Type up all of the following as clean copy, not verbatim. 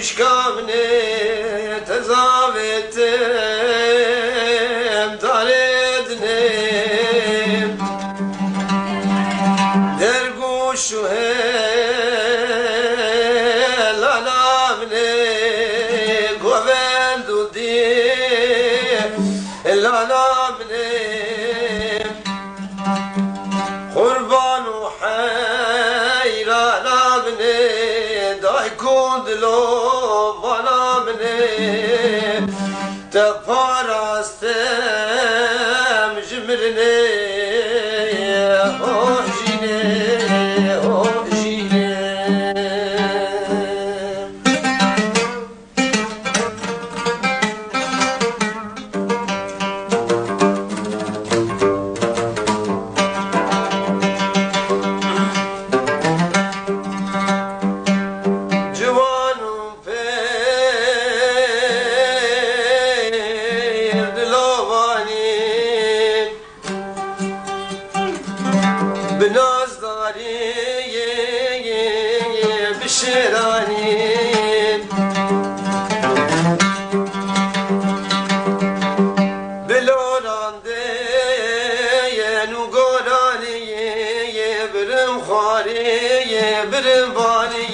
işkamne tezavettim darednim derguşu helalabne govendu di helalabne kurbanu hayranabne day kundlo vanabne te parastem jimrne hojine hojine بنازداری بشرانی بلورانده نوگرانی برم خاری برم بانی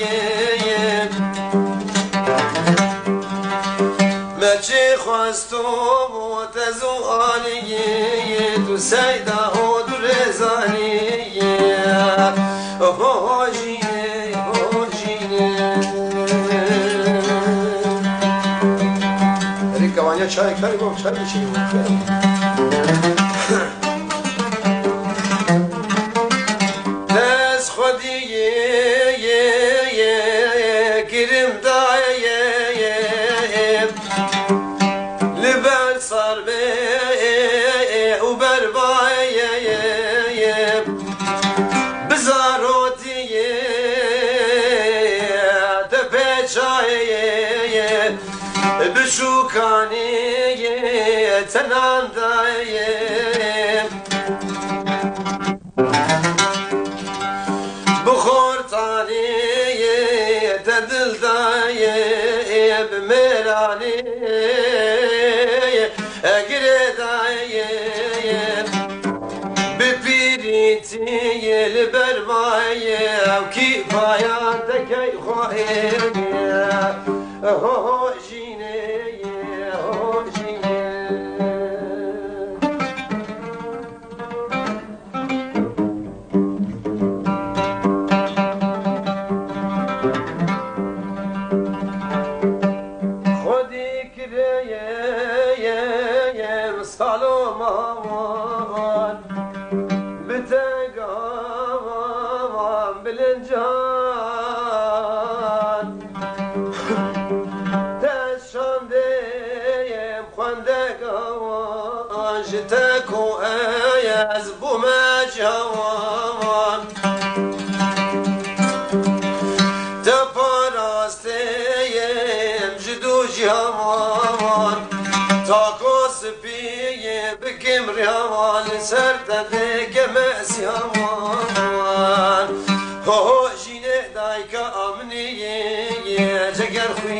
مچه خواستو تزوانی تو سیده و دو رزانی هوجینه هوجینه ریکا وانیا چای کاری با چای میشیم دست خودیه گرم دایه لبل صربه و بربایه بزاروتیه دپچایه بشوکانیه تناندایه بخورتانیه تدلدایه بمرانیه گردایه بپیریتیه لبرمایه او کی باید دکی خواهیه هوجینه هوجینه خودی کریه سالومان بتگام بلنجان تشاندیم خواندگان جتکو از بومجوان تپاراستیم جدو جوان تاکوس پیه بکم ریوان سر دده گمس یوان هو جینه دایکا امنیه جگر خوی